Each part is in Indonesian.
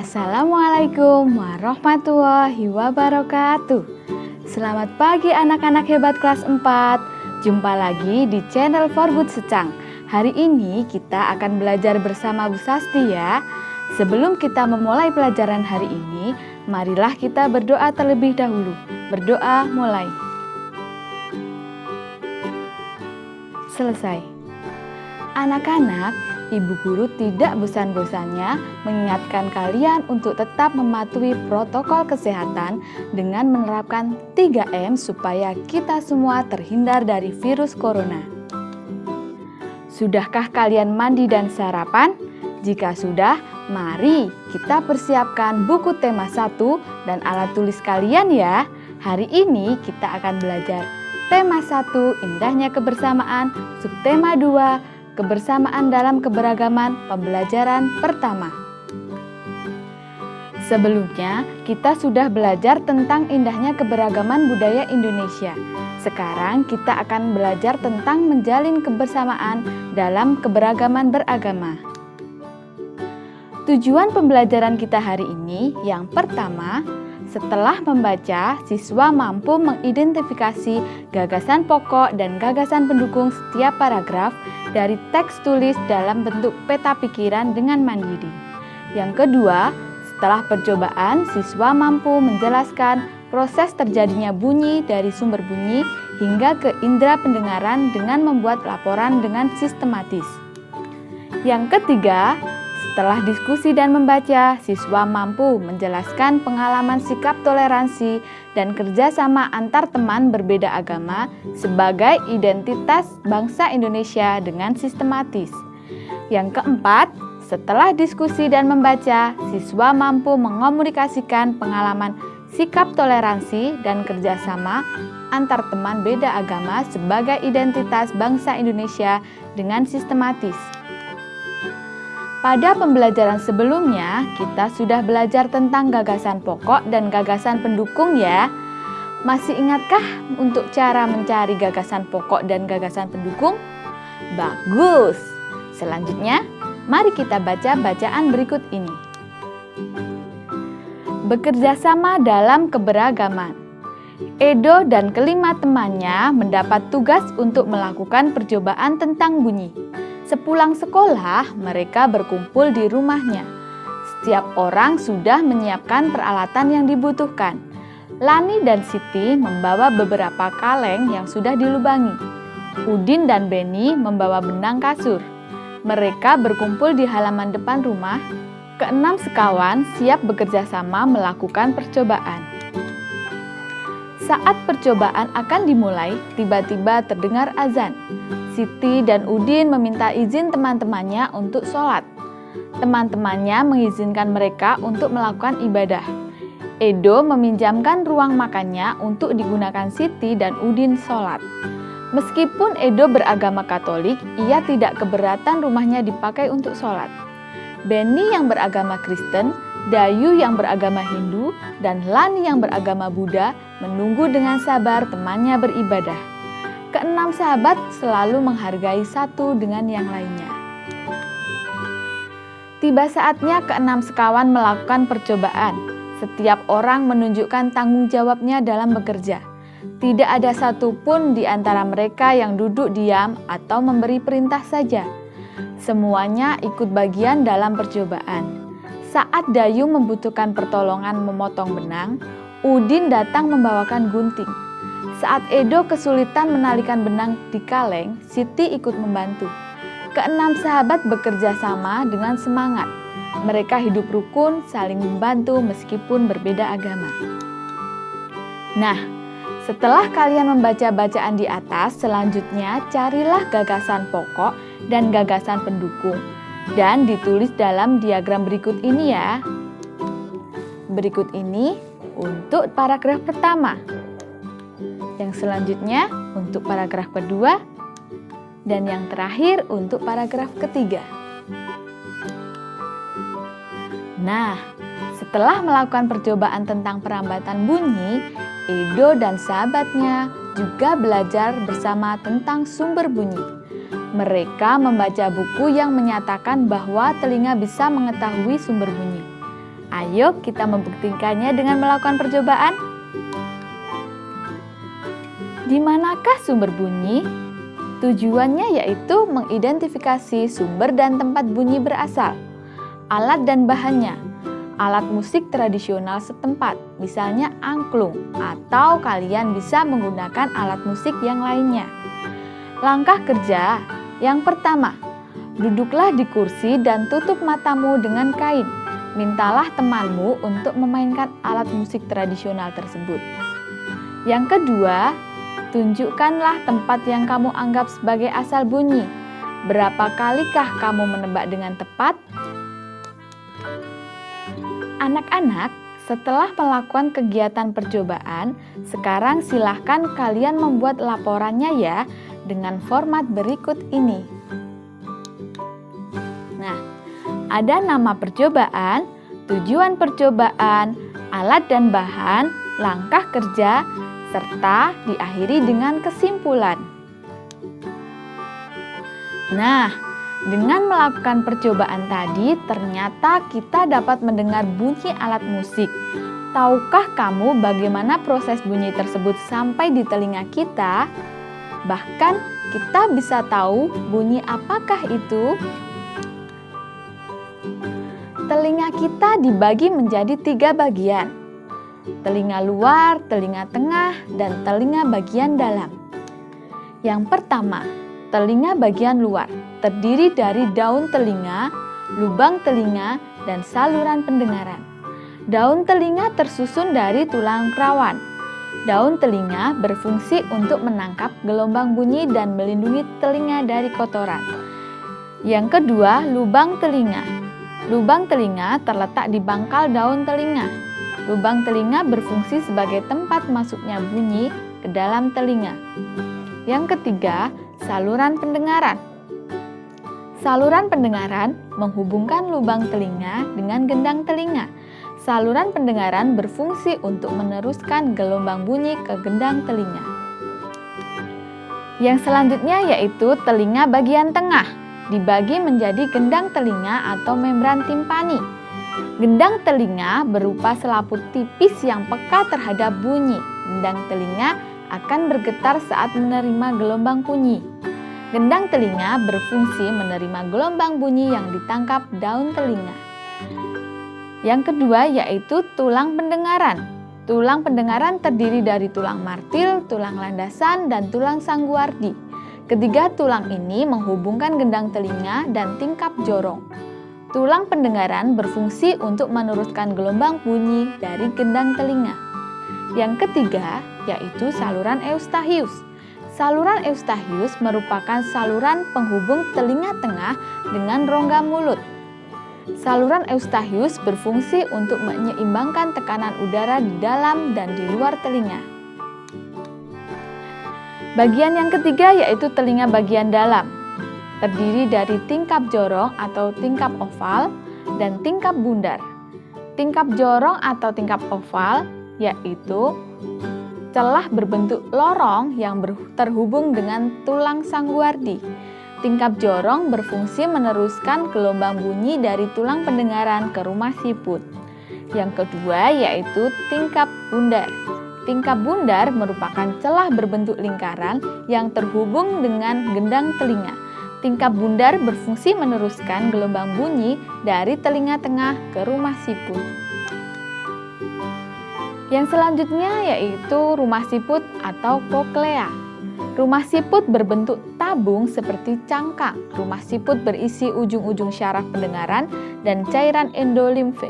Assalamualaikum warahmatullahi wabarakatuh. Selamat pagi anak-anak hebat kelas 4. Jumpa lagi di channel Forbud Secang. Hari ini kita akan belajar bersama Bu Sasti ya. Sebelum kita memulai pelajaran hari ini, marilah kita berdoa terlebih dahulu. Berdoa mulai. Selesai. Anak-anak, Ibu Guru tidak bosan-bosannya mengingatkan kalian untuk tetap mematuhi protokol kesehatan dengan menerapkan 3M supaya kita semua terhindar dari virus corona. Sudahkah kalian mandi dan sarapan? Jika sudah, mari kita persiapkan buku tema 1 dan alat tulis kalian ya. Hari ini kita akan belajar tema 1, indahnya kebersamaan, subtema 2, kebersamaan dalam keberagaman, pembelajaran pertama. Sebelumnya, kita sudah belajar tentang indahnya keberagaman budaya Indonesia. Sekarang kita akan belajar tentang menjalin kebersamaan dalam keberagaman beragama. Tujuan pembelajaran kita hari ini yang pertama, setelah membaca, siswa mampu mengidentifikasi gagasan pokok dan gagasan pendukung setiap paragraf dari teks tulis dalam bentuk peta pikiran dengan mandiri. Yang kedua, setelah percobaan, siswa mampu menjelaskan proses terjadinya bunyi dari sumber bunyi hingga ke indera pendengaran dengan membuat laporan dengan sistematis. Yang ketiga, setelah diskusi dan membaca, siswa mampu menjelaskan pengalaman sikap toleransi dan kerjasama antar teman berbeda agama sebagai identitas bangsa Indonesia dengan sistematis. Yang keempat, setelah diskusi dan membaca, siswa mampu mengomunikasikan pengalaman sikap toleransi dan kerjasama antar teman beda agama sebagai identitas bangsa Indonesia dengan sistematis. Pada pembelajaran sebelumnya, kita sudah belajar tentang gagasan pokok dan gagasan pendukung ya. Masih ingatkah untuk cara mencari gagasan pokok dan gagasan pendukung? Bagus! Selanjutnya, mari kita baca bacaan berikut ini. Bekerja sama dalam keberagaman. Edo dan kelima temannya mendapat tugas untuk melakukan percobaan tentang bunyi. Sepulang sekolah, mereka berkumpul di rumahnya. Setiap orang sudah menyiapkan peralatan yang dibutuhkan. Lani dan Siti membawa beberapa kaleng yang sudah dilubangi. Udin dan Beni membawa benang kasur. Mereka berkumpul di halaman depan rumah. Keenam sekawan siap bekerja sama melakukan percobaan. Saat percobaan akan dimulai, tiba-tiba terdengar azan. Siti dan Udin meminta izin teman-temannya untuk sholat. Teman-temannya mengizinkan mereka untuk melakukan ibadah. Edo meminjamkan ruang makannya untuk digunakan Siti dan Udin sholat. Meskipun Edo beragama Katolik, ia tidak keberatan rumahnya dipakai untuk sholat. Beni yang beragama Kristen, Dayu yang beragama Hindu, dan Lani yang beragama Buddha menunggu dengan sabar temannya beribadah. Keenam sahabat selalu menghargai satu dengan yang lainnya. Tiba saatnya keenam sekawan melakukan percobaan. Setiap orang menunjukkan tanggung jawabnya dalam bekerja. Tidak ada satupun di antara mereka yang duduk diam atau memberi perintah saja. Semuanya ikut bagian dalam percobaan. Saat Dayu membutuhkan pertolongan memotong benang, Udin datang membawakan gunting. Saat Edo kesulitan menalikan benang di kaleng, Siti ikut membantu. Keenam sahabat bekerja sama dengan semangat. Mereka hidup rukun, saling membantu meskipun berbeda agama. Nah, setelah kalian membaca bacaan di atas, selanjutnya carilah gagasan pokok dan gagasan pendukung. Dan ditulis dalam diagram berikut ini ya. Berikut ini untuk paragraf pertama. Yang selanjutnya untuk paragraf kedua, dan yang terakhir untuk paragraf ketiga. Nah, setelah melakukan percobaan tentang perambatan bunyi, Edo dan sahabatnya juga belajar bersama tentang sumber bunyi. Mereka membaca buku yang menyatakan bahwa telinga bisa mengetahui sumber bunyi. Ayo kita membuktikannya dengan melakukan percobaan. Di manakah sumber bunyi? Tujuannya yaitu mengidentifikasi sumber dan tempat bunyi berasal, alat dan bahannya, alat musik tradisional setempat, misalnya angklung, atau kalian bisa menggunakan alat musik yang lainnya. Langkah kerja yang pertama, duduklah di kursi dan tutup matamu dengan kain. Mintalah temanmu untuk memainkan alat musik tradisional tersebut. Yang kedua, tunjukkanlah tempat yang kamu anggap sebagai asal bunyi. Berapa kalikah kamu menebak dengan tepat? Anak-anak, setelah melakukan kegiatan percobaan, sekarang silahkan kalian membuat laporannya ya dengan format berikut ini. Nah, ada nama percobaan, tujuan percobaan, alat dan bahan, langkah kerja, serta diakhiri dengan kesimpulan. Nah, dengan melakukan percobaan tadi, ternyata kita dapat mendengar bunyi alat musik. Tahukah kamu bagaimana proses bunyi tersebut sampai di telinga kita? Bahkan, kita bisa tahu bunyi apakah itu. Telinga kita dibagi menjadi 3 bagian. Telinga luar, telinga tengah, dan telinga bagian dalam. Yang pertama, telinga bagian luar terdiri dari daun telinga, lubang telinga, dan saluran pendengaran. Daun telinga tersusun dari tulang rawan. Daun telinga berfungsi untuk menangkap gelombang bunyi dan melindungi telinga dari kotoran. Yang kedua, lubang telinga. Lubang telinga terletak di pangkal daun telinga. Lubang telinga berfungsi sebagai tempat masuknya bunyi ke dalam telinga. Yang ketiga, saluran pendengaran. Saluran pendengaran menghubungkan lubang telinga dengan gendang telinga. Saluran pendengaran berfungsi untuk meneruskan gelombang bunyi ke gendang telinga. Yang selanjutnya yaitu telinga bagian tengah, dibagi menjadi gendang telinga atau membran timpani. Gendang telinga berupa selaput tipis yang peka terhadap bunyi. Gendang telinga akan bergetar saat menerima gelombang bunyi. Gendang telinga berfungsi menerima gelombang bunyi yang ditangkap daun telinga. Yang kedua yaitu tulang pendengaran. Tulang pendengaran terdiri dari tulang martil, tulang landasan, dan tulang sangguardi. Ketiga tulang ini menghubungkan gendang telinga dan tingkap jorong. Tulang pendengaran berfungsi untuk meneruskan gelombang bunyi dari gendang telinga. Yang ketiga yaitu saluran eustachius. Saluran eustachius merupakan saluran penghubung telinga tengah dengan rongga mulut. Saluran eustachius berfungsi untuk menyeimbangkan tekanan udara di dalam dan di luar telinga. Bagian yang ketiga yaitu telinga bagian dalam. Terdiri dari tingkap jorong atau tingkap oval dan tingkap bundar. Tingkap jorong atau tingkap oval yaitu celah berbentuk lorong yang terhubung dengan tulang sangguardi. Tingkap jorong berfungsi meneruskan gelombang bunyi dari tulang pendengaran ke rumah siput. Yang kedua yaitu tingkap bundar. Tingkap bundar merupakan celah berbentuk lingkaran yang terhubung dengan gendang telinga. Tingkap bundar berfungsi meneruskan gelombang bunyi dari telinga tengah ke rumah siput. Yang selanjutnya yaitu rumah siput atau koklea. Rumah siput berbentuk tabung seperti cangkang. Rumah siput berisi ujung-ujung syaraf pendengaran dan cairan endolimfe.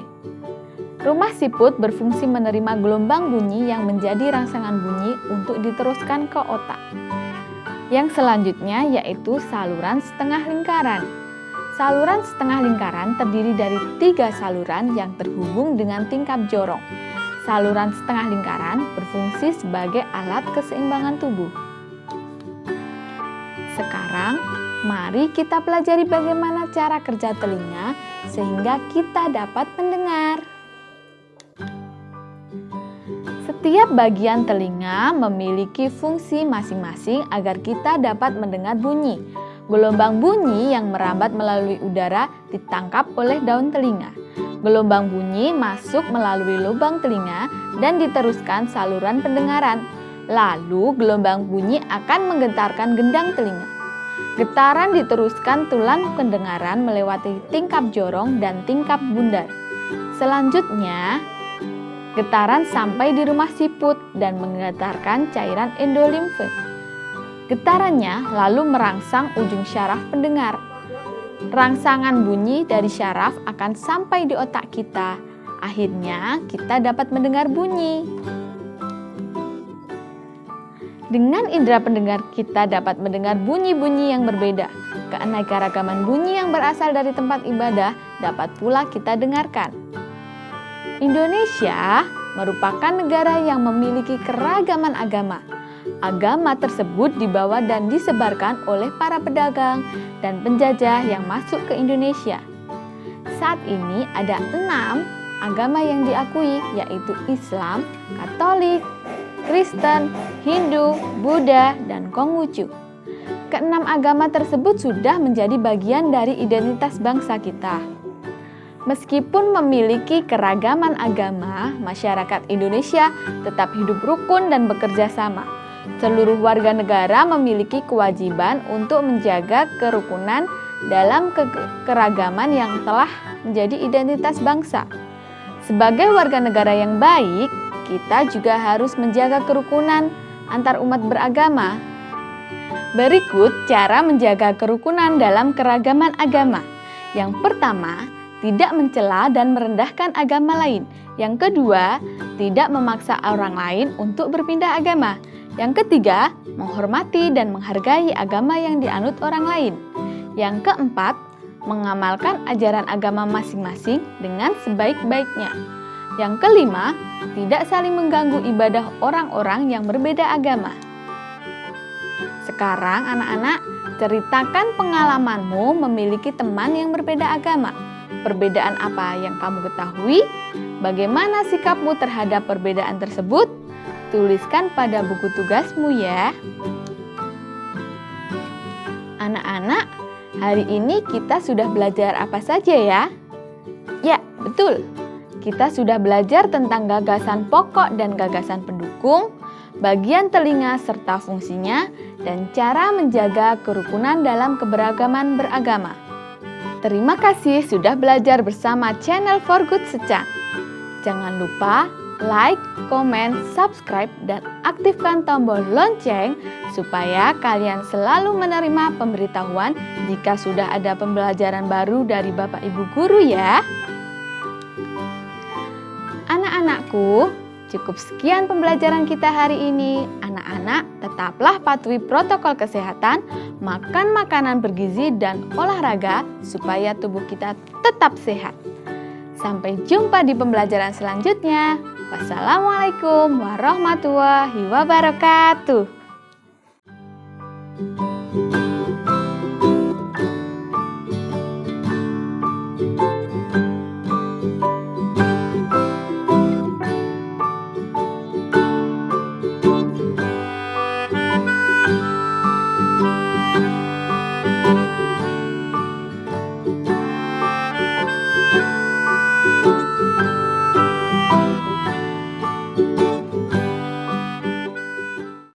Rumah siput berfungsi menerima gelombang bunyi yang menjadi rangsangan bunyi untuk diteruskan ke otak. Yang selanjutnya yaitu saluran setengah lingkaran. Saluran setengah lingkaran terdiri dari 3 saluran yang terhubung dengan tingkap jorong. Saluran setengah lingkaran berfungsi sebagai alat keseimbangan tubuh. Sekarang, mari kita pelajari bagaimana cara kerja telinga sehingga kita dapat mendengar. Setiap bagian telinga memiliki fungsi masing-masing agar kita dapat mendengar bunyi. Gelombang bunyi yang merambat melalui udara ditangkap oleh daun telinga. Gelombang bunyi masuk melalui lubang telinga dan diteruskan saluran pendengaran. Lalu gelombang bunyi akan menggetarkan gendang telinga. Getaran diteruskan tulang pendengaran melewati tingkap jorong dan tingkap bundar. Selanjutnya, getaran sampai di rumah siput dan menggetarkan cairan endolimfe. Getarannya lalu merangsang ujung syaraf pendengar. Rangsangan bunyi dari syaraf akan sampai di otak kita. Akhirnya, kita dapat mendengar bunyi. Dengan indera pendengar, kita dapat mendengar bunyi-bunyi yang berbeda. Keanekaragaman bunyi yang berasal dari tempat ibadah dapat pula kita dengarkan. Indonesia merupakan negara yang memiliki keragaman agama. Agama tersebut dibawa dan disebarkan oleh para pedagang dan penjajah yang masuk ke Indonesia. Saat ini ada 6 agama yang diakui, yaitu Islam, Katolik, Kristen, Hindu, Buddha, dan Konghucu. Keenam agama tersebut sudah menjadi bagian dari identitas bangsa kita. Meskipun memiliki keragaman agama, masyarakat Indonesia tetap hidup rukun dan bekerja sama. Seluruh warga negara memiliki kewajiban untuk menjaga kerukunan dalam keragaman yang telah menjadi identitas bangsa. Sebagai warga negara yang baik, kita juga harus menjaga kerukunan antar umat beragama. Berikut cara menjaga kerukunan dalam keragaman agama. Yang pertama, tidak mencela dan merendahkan agama lain. Yang kedua, tidak memaksa orang lain untuk berpindah agama. Yang ketiga, menghormati dan menghargai agama yang dianut orang lain. Yang keempat, mengamalkan ajaran agama masing-masing dengan sebaik-baiknya. Yang kelima, tidak saling mengganggu ibadah orang-orang yang berbeda agama. Sekarang anak-anak, ceritakan pengalamanmu memiliki teman yang berbeda agama. Perbedaan apa yang kamu ketahui? Bagaimana sikapmu terhadap perbedaan tersebut? Tuliskan pada buku tugasmu ya. Anak-anak, hari ini kita sudah belajar apa saja ya? Ya, betul. Kita sudah belajar tentang gagasan pokok dan gagasan pendukung, bagian telinga serta fungsinya, dan cara menjaga kerukunan dalam keberagaman beragama. Terima kasih sudah belajar bersama channel For Good Secang. Jangan lupa like, komen, subscribe, dan aktifkan tombol lonceng supaya kalian selalu menerima pemberitahuan jika sudah ada pembelajaran baru dari Bapak Ibu Guru ya. Anak-anakku, cukup sekian pembelajaran kita hari ini. Anak-anak, tetaplah patuhi protokol kesehatan, makan makanan bergizi, dan olahraga supaya tubuh kita tetap sehat. Sampai jumpa di pembelajaran selanjutnya. Wassalamualaikum warahmatullahi wabarakatuh.